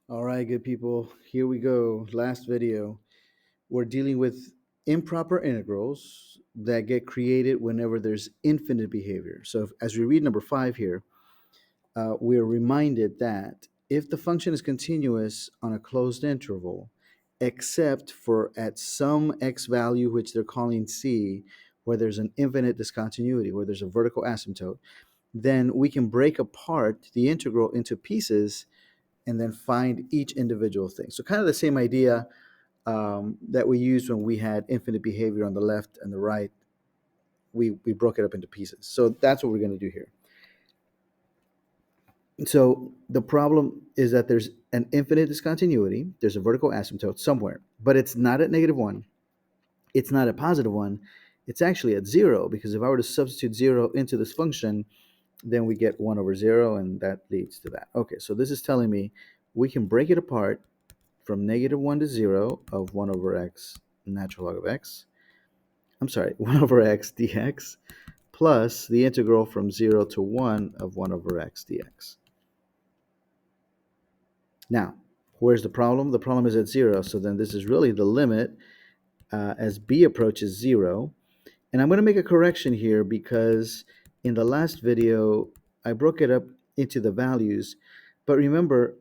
All right, good people. Here we go. Last video. We're dealing with improper integrals that get created whenever there's infinite behavior. So, as we read number 5 here, we're reminded that if the function is continuous on a closed interval, except for at some x value, which they're calling c, where there's an infinite discontinuity, where there's a vertical asymptote, then we can break apart the integral into pieces and then find each individual thing. So kind of the same idea that we used when we had infinite behavior on the left and the right. We broke it up into pieces. So that's what we're going to do here. So the problem is that there's an infinite discontinuity. There's a vertical asymptote somewhere, but it's not at -1. It's not at +1. It's actually at 0, because if I were to substitute 0 into this function, then we get 1 over 0, and that leads to that. Okay, so this is telling me we can break it apart from -1 to 0 of 1 over x natural log of x. I'm sorry, 1 over x dx plus the integral from 0 to 1 of 1 over x dx. Now, where's the problem? The problem is at 0, so then this is really the limit as b approaches 0. And I'm going to make a correction here because in the last video, I broke it up into the values. But remember,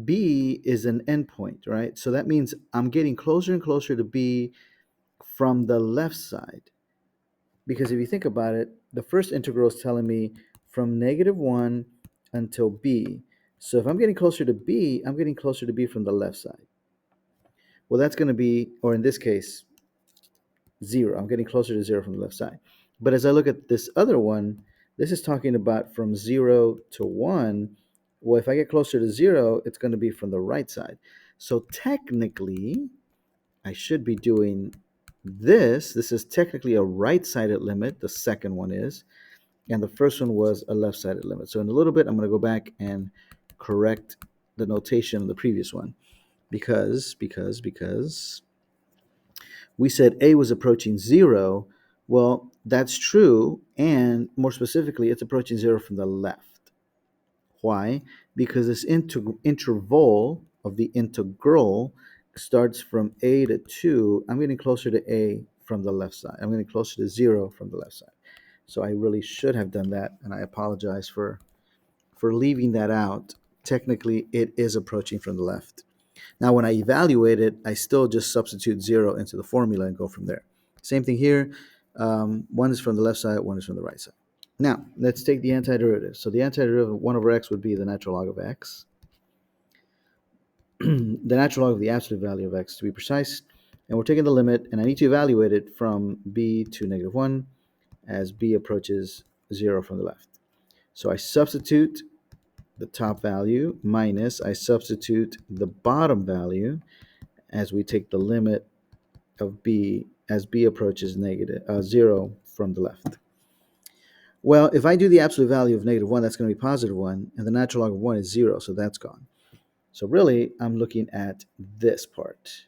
b is an endpoint, right? So that means I'm getting closer and closer to b from the left side. Because if you think about it, the first integral is telling me from -1 until b. So if I'm getting closer to b, I'm getting closer to b from the left side. Well, that's going to be, or in this case, 0. I'm getting closer to 0 from the left side. But as I look at this other one, this is talking about from 0 to 1. Well, if I get closer to 0, it's going to be from the right side. So technically, I should be doing this. This is technically a right-sided limit. The second one is. And the first one was a left-sided limit. So in a little bit, I'm going to go back and correct the notation of the previous one. Because we said a was approaching 0. Well, that's true. And more specifically, it's approaching 0 from the left. Why? Because this interval of the integral starts from a to 2. I'm getting closer to a from the left side. I'm getting closer to 0 from the left side. So I really should have done that, and I apologize for leaving that out. Technically, it is approaching from the left. Now, when I evaluate it, I still just substitute 0 into the formula and go from there. Same thing here. One is from the left side, one is from the right side. Now, let's take the antiderivative. So the antiderivative of 1 over x would be the natural log of x. The natural log of the absolute value of x, to be precise. And we're taking the limit, and I need to evaluate it from b to -1 as b approaches 0 from the left. So I substitute the top value minus I substitute the bottom value as we take the limit of b as b approaches 0 from the left. Well, if I do the absolute value of -1, that's going to be +1, and the natural log of 1 is 0, so that's gone. So really, I'm looking at this part.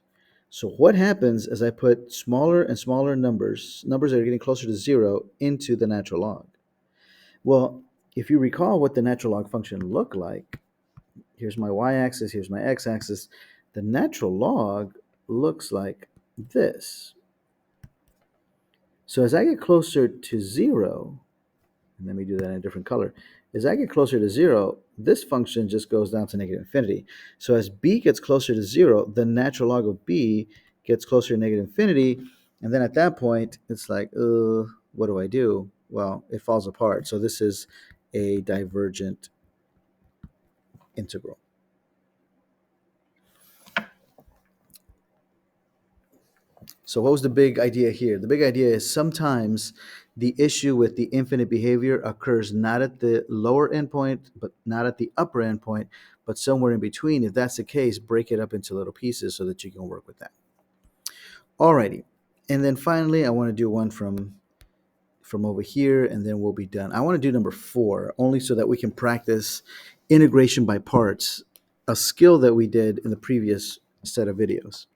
So what happens as I put smaller and smaller numbers that are getting closer to 0, into the natural log? Well, if you recall what the natural log function looked like, here's my y-axis, here's my x-axis. The natural log looks like this. So as I get closer to 0, and let me do that in a different color, as I get closer to 0, this function just goes down to -infinity. So as b gets closer to 0, the natural log of b gets closer to -infinity, and then at that point, it's like, what do I do? Well, it falls apart. So this is a divergent integral. So what was the big idea here? The big idea is sometimes the issue with the infinite behavior occurs not at the lower endpoint, but not at the upper endpoint, but somewhere in between. If that's the case, break it up into little pieces so that you can work with that. Alrighty. And then finally, I want to do one from over here, and then we'll be done. I want to do number 4, only so that we can practice integration by parts, a skill that we did in the previous set of videos.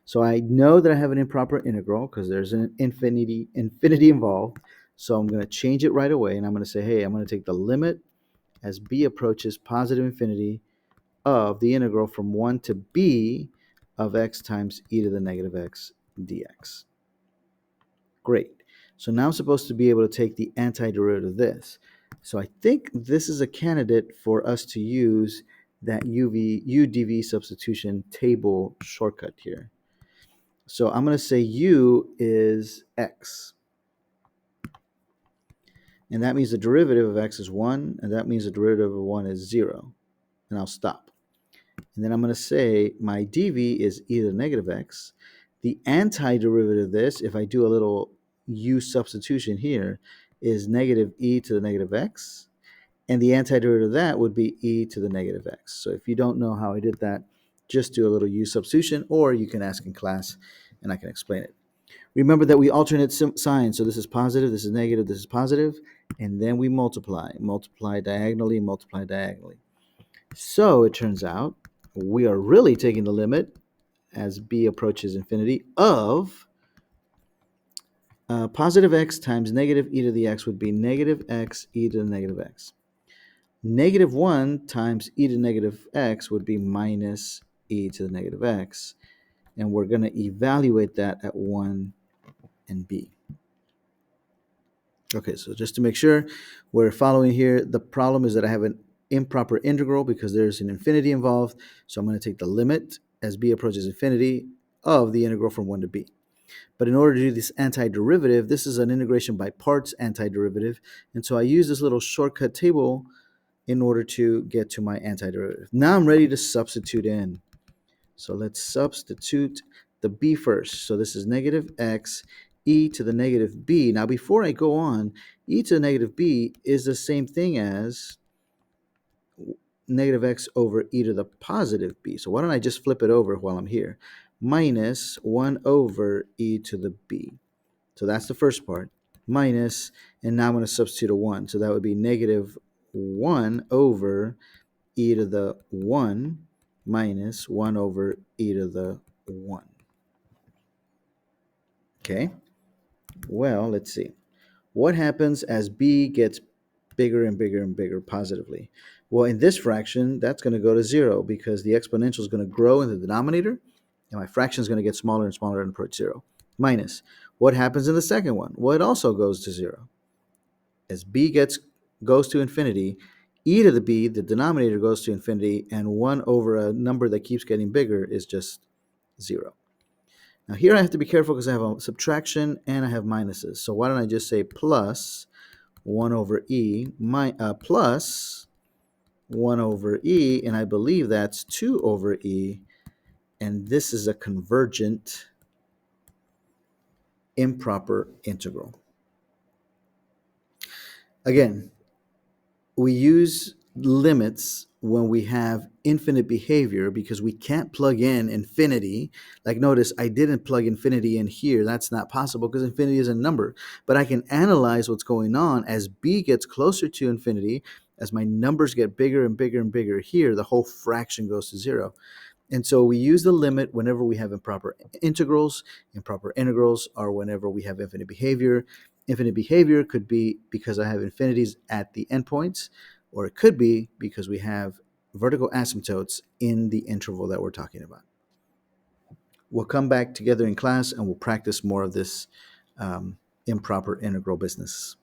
So I know that I have an improper integral because there's an infinity involved. So I'm going to change it right away, and I'm going to say, hey, I'm going to take the limit as b approaches +infinity of the integral from 1 to b of x times e to the negative x dx. Great. So now I'm supposed to be able to take the antiderivative of this. So I think this is a candidate for us to use that UdV substitution table shortcut here. So I'm going to say u is x. And that means the derivative of x is 1, and that means the derivative of 1 is 0. And I'll stop. And then I'm going to say my dv is e to the negative x. The antiderivative of this, if I do a little u substitution here, is negative e to the negative x. And the antiderivative of that would be e to the negative x. So if you don't know how I did that, just do a little u substitution, or you can ask in class and I can explain it. Remember that we alternate signs. So this is positive, this is negative, this is positive, and then we multiply. Multiply diagonally, multiply diagonally. So it turns out we are really taking the limit as b approaches infinity of positive x times negative e to the x would be negative x e to the negative x. Negative 1 times e to the negative x would be minus e to the negative x. And we're going to evaluate that at 1 and b. Okay, so just to make sure we're following here, the problem is that I have an improper integral because there's an infinity involved. So I'm going to take the limit as b approaches infinity of the integral from 1 to b. But in order to do this antiderivative, this is an integration by parts antiderivative. And so I use this little shortcut table in order to get to my antiderivative. Now I'm ready to substitute in. So let's substitute the b first. So this is negative x e to the negative b. Now before I go on, e to the negative b is the same thing as negative x over e to the positive b. So why don't I just flip it over while I'm here? Minus 1 over e to the b. So that's the first part. Minus, and now I'm going to substitute a 1. So that would be negative 1 over e to the 1 minus 1 over e to the 1. Okay? Well, let's see. What happens as b gets bigger and bigger and bigger positively? Well, in this fraction, that's going to go to 0 because the exponential is going to grow in the denominator, and my fraction is going to get smaller and smaller and approach 0. Minus. What happens in the second one? Well, it also goes to 0. As b goes to infinity, e to the b, the denominator goes to infinity, and 1 over a number that keeps getting bigger is just 0. Now here I have to be careful because I have a subtraction and I have minuses. So why don't I just say plus 1 over e plus 1 over e, and I believe that's 2 over e, and this is a convergent improper integral. Again, we use limits when we have infinite behavior because we can't plug in infinity. Like notice I didn't plug infinity in here. That's not possible because infinity is a number. But I can analyze what's going on as b gets closer to infinity. As my numbers get bigger and bigger and bigger here, the whole fraction goes to 0. And so we use the limit whenever we have improper integrals. Improper integrals are whenever we have infinite behavior. Infinite behavior could be because I have infinities at the endpoints, or it could be because we have vertical asymptotes in the interval that we're talking about. We'll come back together in class and we'll practice more of this improper integral business.